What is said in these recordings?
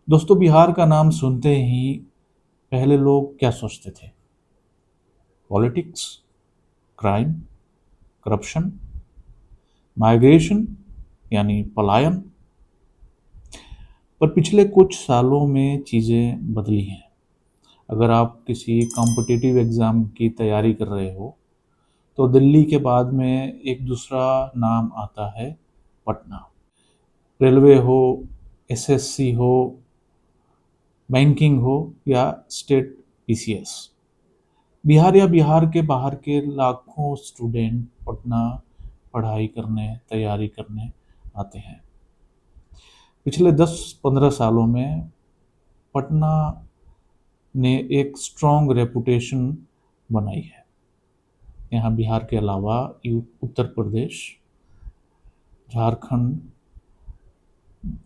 दोस्तों, बिहार का नाम सुनते ही पहले लोग क्या सोचते थे? पॉलिटिक्स, क्राइम, करप्शन, माइग्रेशन यानी पलायन। पर पिछले कुछ सालों में चीज़ें बदली हैं। अगर आप किसी कॉम्पिटिटिव एग्ज़ाम की तैयारी कर रहे हो तो दिल्ली के बाद में एक दूसरा नाम आता है, पटना। रेलवे हो, एसएससी हो, बैंकिंग हो या स्टेट पीसीएस, बिहार या बिहार के बाहर के लाखों स्टूडेंट पटना पढ़ाई करने, तैयारी करने आते हैं। पिछले 10-15 सालों में पटना ने एक स्ट्रॉन्ग रेपुटेशन बनाई है। यहाँ बिहार के अलावा Uttar Pradesh, Jharkhand,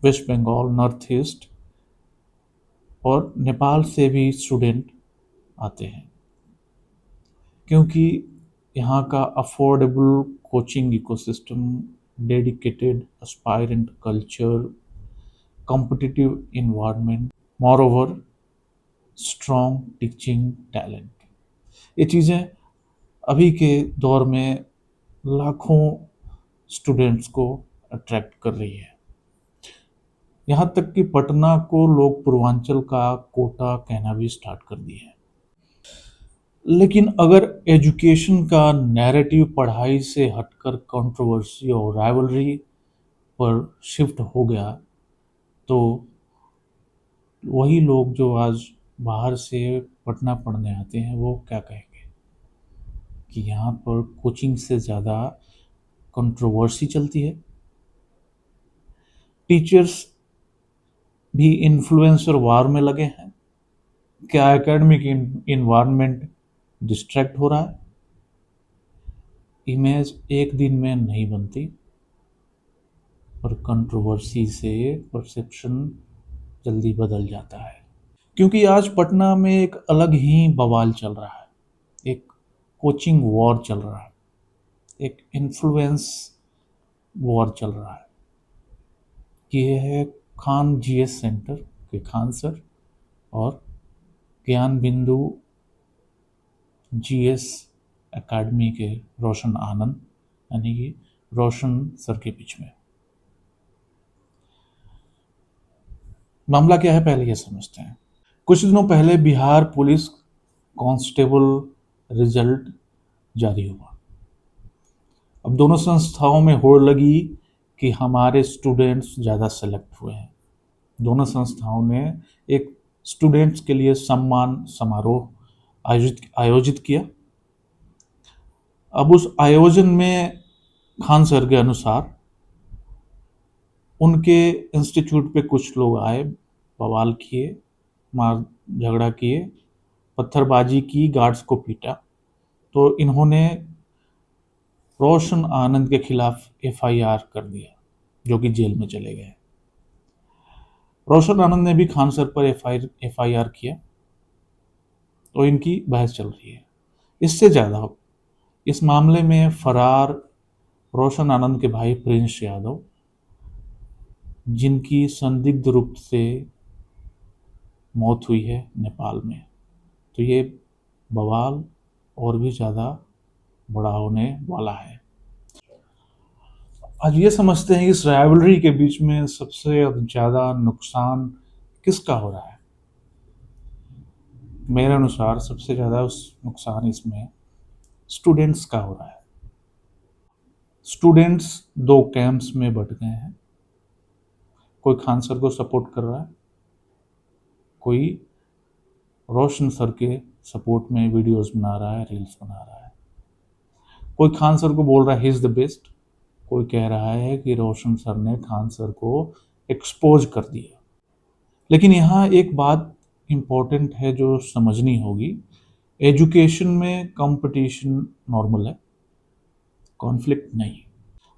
west Bengal, north east और नेपाल से भी स्टूडेंट आते हैं, क्योंकि यहाँ का affordable coaching ecosystem, dedicated aspirant culture, competitive environment, moreover strong teaching talent, ये चीज़ें अभी के दौर में लाखों स्टूडेंट्स को अट्रैक्ट कर रही है। यहाँ तक कि पटना को लोग पूर्वांचल का कोटा कहना भी स्टार्ट कर दिए हैं। लेकिन अगर एजुकेशन का नैरेटिव पढ़ाई से हटकर कंट्रोवर्सी और राइवलरी पर शिफ्ट हो गया, तो वही लोग जो आज बाहर से पटना पढ़ने आते हैं वो क्या कहेंगे कि यहाँ पर कोचिंग से ज़्यादा कंट्रोवर्सी चलती है। टीचर्स भी इन्फ्लुएंसर वार में लगे हैं। क्या एकेडमिक इन्वायरमेंट डिस्ट्रैक्ट हो रहा है? इमेज एक दिन में नहीं बनती, और कंट्रोवर्सी से परसेप्शन जल्दी बदल जाता है। क्योंकि आज पटना में एक अलग ही बवाल चल रहा है, एक कोचिंग वॉर चल रहा है, एक इन्फ्लुएंस वॉर चल रहा है। ये है खान जीएस सेंटर के खान सर और ज्ञान बिंदु जीएस एकेडमी के रोशन आनंद, यानी कि रोशन सर के बीच में मामला क्या है, पहले ये समझते हैं। कुछ दिनों पहले बिहार पुलिस कांस्टेबल रिजल्ट जारी हुआ। अब दोनों संस्थाओं में होड़ लगी कि हमारे स्टूडेंट्स ज़्यादा सेलेक्ट हुए हैं। दोनों संस्थाओं ने एक स्टूडेंट्स के लिए सम्मान समारोह आयोजित किया। अब उस आयोजन में खान सर के अनुसार उनके इंस्टीट्यूट पे कुछ लोग आए, बवाल किए, मार झगड़ा किए, पत्थरबाजी की, गार्ड्स को पीटा। तो इन्होंने रोशन आनंद के खिलाफ एफआईआर कर दिया, जो कि जेल में चले गए। रोशन आनंद ने भी खान सर पर एफआईआर किया, तो इनकी बहस चल रही है। इससे ज़्यादा इस मामले में फरार रोशन आनंद के भाई प्रिंस यादव, जिनकी संदिग्ध रूप से मौत हुई है नेपाल में, तो ये बवाल और भी ज़्यादा बड़ा होने वाला है। आज ये समझते हैं कि इस राइवलरी के बीच में सबसे ज़्यादा नुकसान किसका हो रहा है। मेरे अनुसार सबसे ज़्यादा नुकसान इसमें स्टूडेंट्स का हो रहा है। स्टूडेंट्स दो कैंप्स में बट गए हैं। कोई खान सर को सपोर्ट कर रहा है, कोई रोशन सर के सपोर्ट में वीडियोस बना रहा है, रील्स बना रहा है। कोई खान सर को बोल रहा है ही इज़ द बेस्ट, कोई कह रहा है कि रोशन सर ने खान सर को एक्सपोज कर दिया। लेकिन यहाँ एक बात इम्पोर्टेंट है जो समझनी होगी। एजुकेशन में कंपटीशन नॉर्मल है, कॉन्फ्लिक्ट नहीं।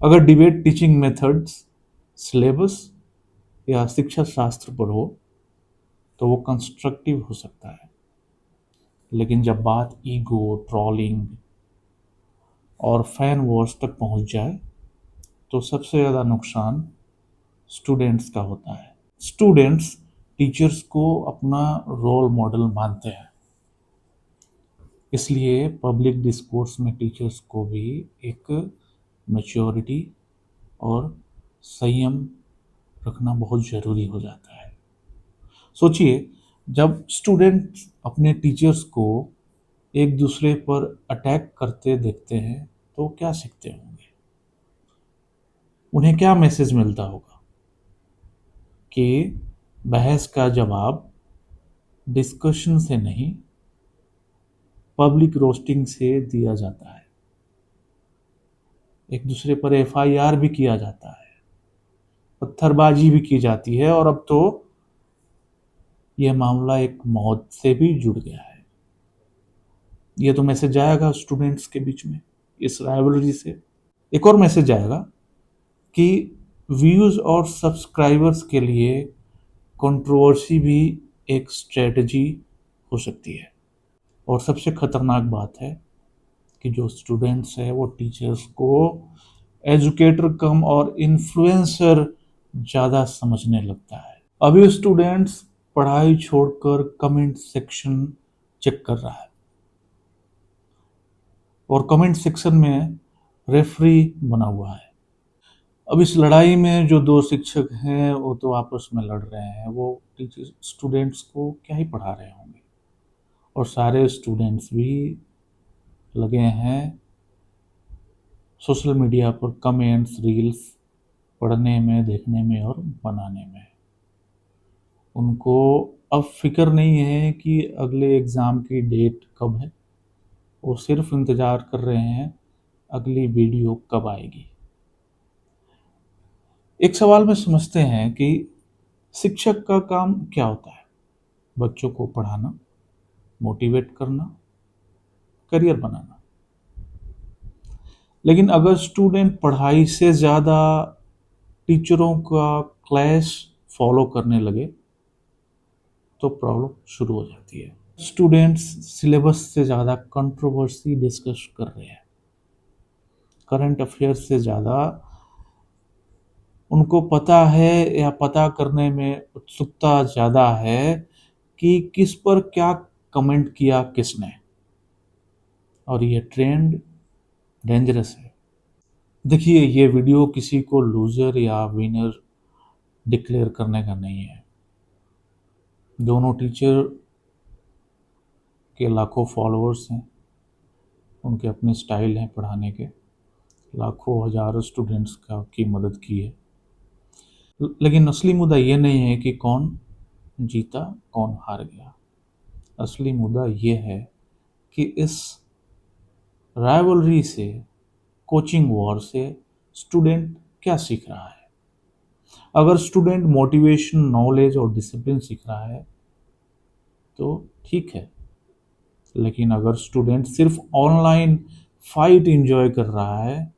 अगर डिबेट टीचिंग मेथड्स, सिलेबस या शिक्षा शास्त्र पर हो तो वो कंस्ट्रक्टिव हो सकता है। लेकिन जब बात ईगो, ट्रोलिंग और फैन वॉर्स तक पहुंच जाए तो सबसे ज़्यादा नुकसान स्टूडेंट्स का होता है। स्टूडेंट्स टीचर्स को अपना रोल मॉडल मानते हैं। इसलिए पब्लिक डिस्कोर्स में टीचर्स को भी एक मैच्योरिटी और संयम रखना बहुत ज़रूरी हो जाता है। सोचिए, जब स्टूडेंट्स अपने टीचर्स को एक दूसरे पर अटैक करते देखते हैं तो क्या सीखते होंगे? उन्हें क्या मैसेज मिलता होगा कि बहस का जवाब डिस्कशन से नहीं, पब्लिक रोस्टिंग से दिया जाता है। एक दूसरे पर एफआईआर भी किया जाता है, पत्थरबाजी भी की जाती है, और अब तो यह मामला एक मौत से भी जुड़ गया है। ये तो मैसेज जाएगा स्टूडेंट्स के बीच में इस राइवलरी से। एक और मैसेज आएगा कि व्यूज और सब्सक्राइबर्स के लिए कंट्रोवर्सी भी एक स्ट्रेटजी हो सकती है। और सबसे खतरनाक बात है कि जो स्टूडेंट्स है वो टीचर्स को एजुकेटर कम और इन्फ्लुएंसर ज़्यादा समझने लगता है। अभी स्टूडेंट्स पढ़ाई छोड़कर कमेंट सेक्शन चेक कर रहा है, और कमेंट सेक्शन में रेफरी बना हुआ है। अब इस लड़ाई में जो दो शिक्षक हैं वो तो आपस में लड़ रहे हैं, वो टीचर स्टूडेंट्स को क्या ही पढ़ा रहे होंगे, और सारे स्टूडेंट्स भी लगे हैं सोशल मीडिया पर कमेंट्स, रील्स पढ़ने में, देखने में और बनाने में। उनको अब फिक्र नहीं है कि अगले एग्ज़ाम की डेट कब है, वो सिर्फ इंतज़ार कर रहे हैं अगली वीडियो कब आएगी। एक सवाल में समझते हैं कि शिक्षक का काम क्या होता है? बच्चों को पढ़ाना, मोटिवेट करना, करियर बनाना। लेकिन अगर स्टूडेंट पढ़ाई से ज़्यादा टीचरों का क्लास फॉलो करने लगे तो प्रॉब्लम शुरू हो जाती है। स्टूडेंट्स सिलेबस से ज़्यादा कंट्रोवर्सी डिस्कस कर रहे हैं, करंट अफेयर्स से ज़्यादा उनको पता है या पता करने में उत्सुकता ज़्यादा है कि किस पर क्या कमेंट किया किसने। और ये ट्रेंड डेंजरस है। देखिए, ये वीडियो किसी को लूज़र या विनर डिक्लेयर करने का नहीं है। दोनों टीचर के लाखों फॉलोअर्स हैं, उनके अपने स्टाइल हैं पढ़ाने के, लाखों हजारों स्टूडेंट्स की मदद की है। लेकिन असली मुद्दा ये नहीं है कि कौन जीता कौन हार गया। असली मुद्दा ये है कि इस राइवलरी से, कोचिंग वॉर से स्टूडेंट क्या सीख रहा है। अगर स्टूडेंट मोटिवेशन, नॉलेज और डिसिप्लिन सीख रहा है तो ठीक है, लेकिन अगर स्टूडेंट सिर्फ ऑनलाइन फाइट एंजॉय कर रहा है,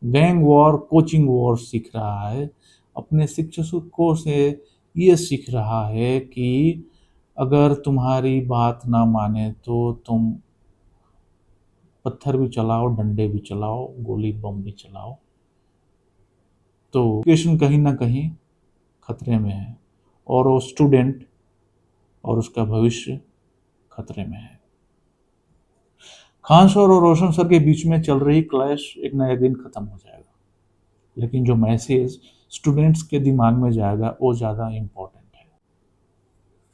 गैंग वॉर, कोचिंग वॉर सीख रहा है, अपने शिक्षकों से ये सीख रहा है कि अगर तुम्हारी बात ना माने तो तुम पत्थर भी चलाओ, डंडे भी चलाओ, गोली बम भी चलाओ, तो एजुकेशन कहीं ना कहीं खतरे में है, और वो स्टूडेंट और उसका भविष्य खतरे में है। खान सर और रोशन सर के बीच में चल रही क्लैश एक ना एक दिन खत्म हो जाएगा, लेकिन जो मैसेज स्टूडेंट्स के दिमाग में जाएगा वो ज़्यादा इम्पोर्टेंट है।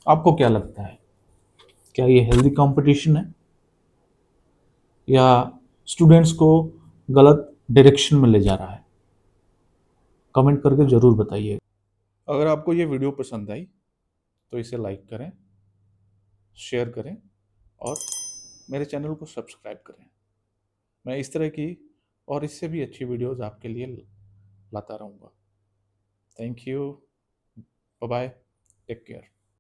आपको क्या लगता है, क्या ये हेल्दी कंपटीशन है या स्टूडेंट्स को गलत डायरेक्शन में ले जा रहा है? कमेंट करके ज़रूर बताइए। अगर आपको ये वीडियो पसंद आई तो इसे लाइक करें, शेयर करें और मेरे चैनल को सब्सक्राइब करें। मैं इस तरह की और इससे भी अच्छी वीडियोस आपके लिए लाता रहूँगा। Thank you, bye bye, take care.